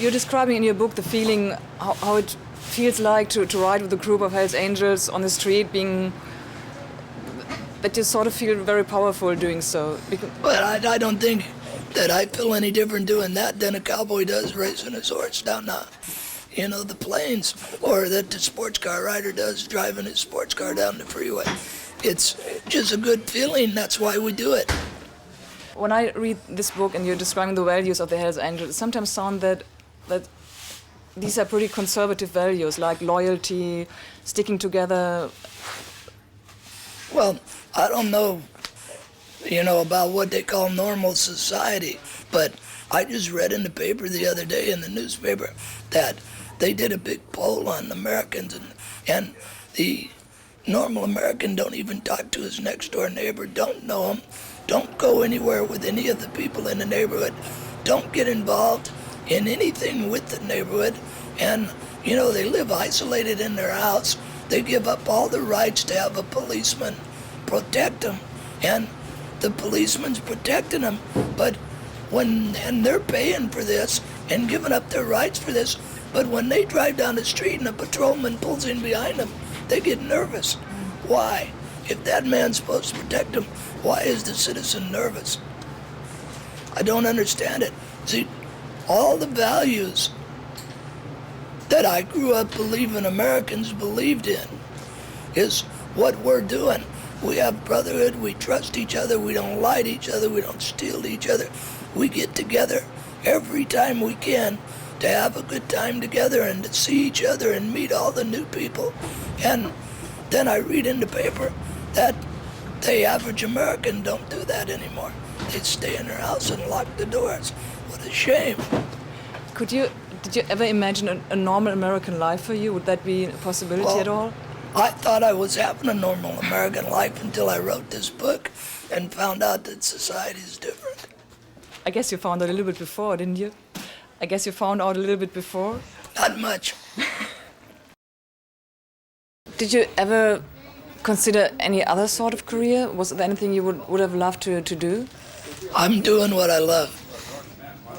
You're describing in your book the feeling, how it feels like to ride with a group of Hells Angels on the street, that you sort of feel very powerful doing so. But I don't think that I feel any different doing that than a cowboy does racing his horse down the plains, or that the sports car rider does driving his sports car down the freeway. It's just a good feeling. That's why we do it. When I read this book and you're describing the values of the Hells Angels, it sometimes sounds that these are pretty conservative values, like loyalty, sticking together. Well, I don't know, about what they call normal society, but I just read in the paper the other day, in the newspaper, that they did a big poll on Americans, and the normal American don't even talk to his next door neighbor, don't know him, don't go anywhere with any of the people in the neighborhood, don't get involved in anything with the neighborhood, and they live isolated in their house. They give up all the rights to have a policeman protect them, and the policeman's protecting them, and they're paying for this and giving up their rights for this, but when they drive down the street and a patrolman pulls in behind them, they get nervous. Why? If that man's supposed to protect them, why is the citizen nervous? I don't understand it. See, all the values that I grew up believing Americans believed in is what we're doing. We have brotherhood, we trust each other, we don't lie to each other, we don't steal to each other. We get together every time we can to have a good time together and to see each other and meet all the new people. And then I read in the paper that the average American don't do that anymore. They stay in their house and lock the doors. What a shame. Did you ever imagine a normal American life for you? Would that be a possibility at all? I thought I was having a normal American life until I wrote this book and found out that society is different. I guess you found out a little bit before, didn't you? Not much. Did you ever consider any other sort of career? Was there anything you would have loved to do? I'm doing what I love.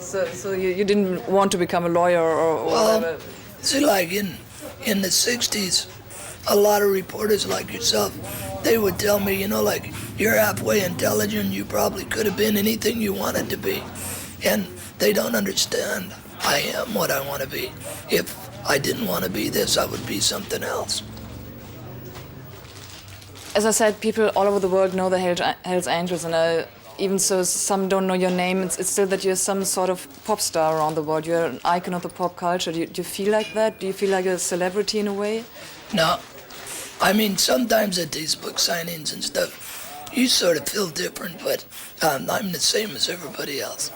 So you didn't want to become a lawyer or whatever? See, like in the 60s, a lot of reporters like yourself, they would tell me, you're halfway intelligent, you probably could have been anything you wanted to be. And they don't understand I am what I want to be. If I didn't want to be this, I would be something else. As I said, people all over the world know the Hells Angels, and even so some don't know your name, it's still that you're some sort of pop star around the world. You're an icon of the pop culture. Do you feel like that? Do you feel like a celebrity in a way? No. I mean, sometimes at these book signings and stuff, you sort of feel different, but I'm the same as everybody else.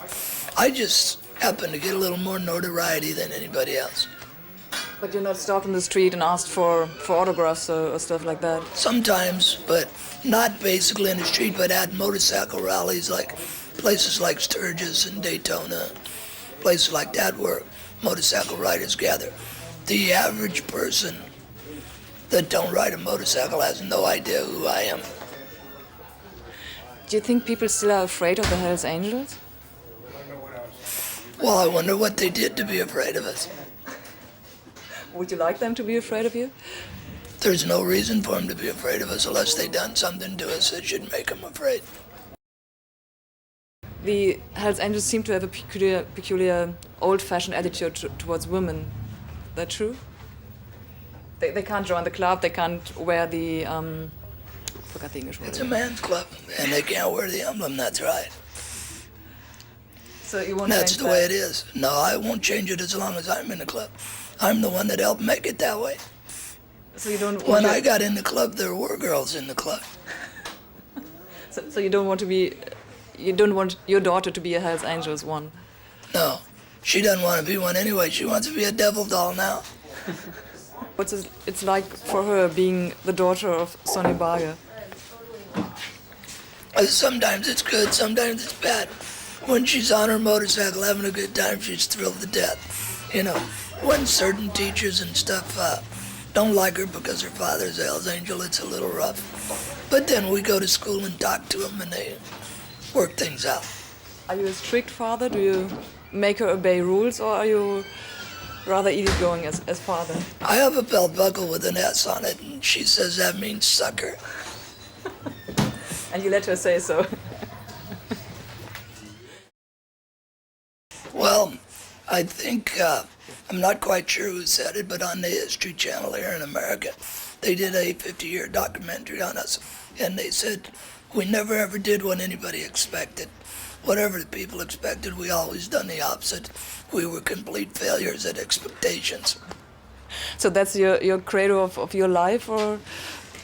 I just happen to get a little more notoriety than anybody else. But you're not stopped on the street and asked for autographs or stuff like that? Sometimes, but not basically in the street, but at motorcycle rallies, like places like Sturgis and Daytona, places like that where motorcycle riders gather. The average person that don't ride a motorcycle has no idea who I am. Do you think people still are afraid of the Hells Angels? Well, I wonder what they did to be afraid of us. Would you like them to be afraid of you? There's no reason for them to be afraid of us unless they done something to us that should make them afraid. The Hells Angels seem to have a peculiar old-fashioned attitude towards women. Is that true? They can't join the club, they can't wear the... forgot the English word. It's a man's club, and they can't wear the emblem, that's right. So you won't That's change the that? way it is. No, I won't change it as long as I'm in the club. I'm the one that helped make it that way. So you don't... When I got in the club, there were girls in the club. So you don't want to be... You don't want your daughter to be a Hells Angels one? No, she doesn't want to be one anyway. She wants to be a devil doll now. What's it's like for her being the daughter of Sonny Barger? Sometimes it's good, sometimes it's bad. When she's on her motorcycle having a good time, she's thrilled to death. When certain teachers and stuff don't like her because her father's a Hells Angel, it's a little rough. But then we go to school and talk to them and they work things out. Are you a strict father? Do you make her obey rules, or are you rather easygoing as father? I have a belt buckle with an S on it, and she says that means sucker. And you let her say so. Well, I think, I'm not quite sure who said it, but on the History Channel here in America, they did a 50-year documentary on us, and they said, we never ever did what anybody expected. Whatever the people expected, we always done the opposite. We were complete failures at expectations. So that's your credo of your life, or?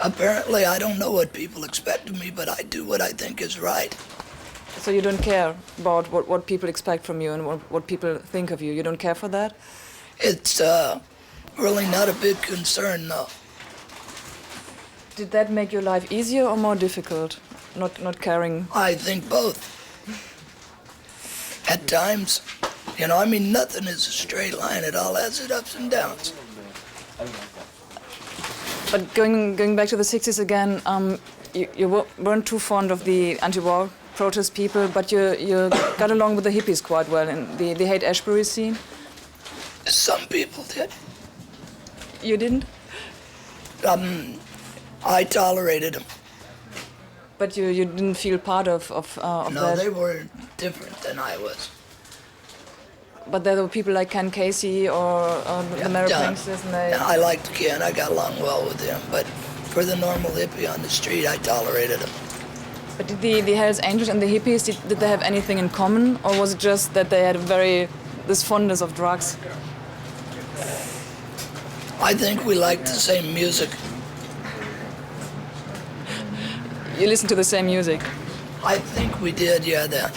Apparently, I don't know what people expect of me, but I do what I think is right. So you don't care about what people expect from you and what people think of you? You don't care for that? It's really not a big concern, though. Did that make your life easier or more difficult, not caring? I think both. At times, I mean, nothing is a straight line. It all has its ups and downs. But going back to the 60s again, you weren't too fond of the anti-war protest people, but you got along with the hippies quite well in the Haight-Ashbury scene? Some people did. You didn't? I tolerated them. But you didn't feel part of No, that? they were different than I was. But there were people like Ken Casey or the Mary Pranksters, and they... I liked Ken, I got along well with him, but for the normal hippie on the street, I tolerated him. But did the Hells Angels and the hippies, did they have anything in common, or was it just that they had this fondness of drugs? I think we liked the same music. You listen to the same music? I think we did, yeah, then.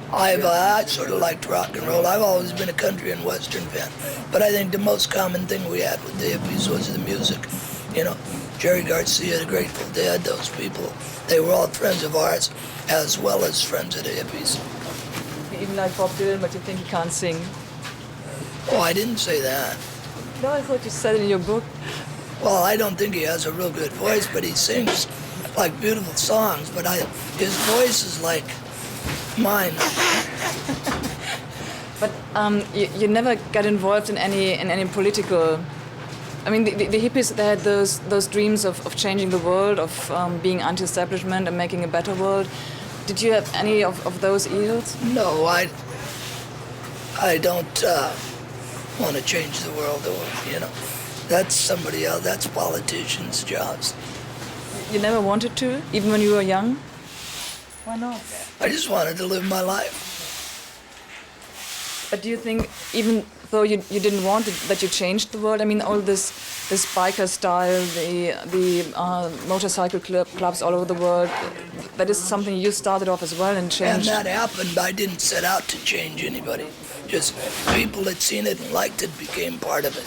I sort of liked rock and roll. I've always been a country and western fan, but I think the most common thing we had with the hippies was the music. Jerry Garcia, the Grateful Dead, those people, they were all friends of ours, as well as friends of the hippies. You even like Bob Dylan, but you think he can't sing? Oh, I didn't say that. No, I thought you said it in your book. Well, I don't think he has a real good voice, but he sings like beautiful songs, but his voice is like mine. But you never got involved in any political... I mean, the hippies, they had those dreams of changing the world, of being anti-establishment and making a better world. Did you have any of those ideals? No, I don't want to change the world, That's somebody else, that's politicians' jobs. You never wanted to, even when you were young? Why not? I just wanted to live my life. But do you think, even though you didn't want it, that you changed the world? I mean, all this biker style, the motorcycle clubs all over the world, that is something you started off as well and changed. And that happened. I didn't set out to change anybody. Just people that seen it and liked it became part of it.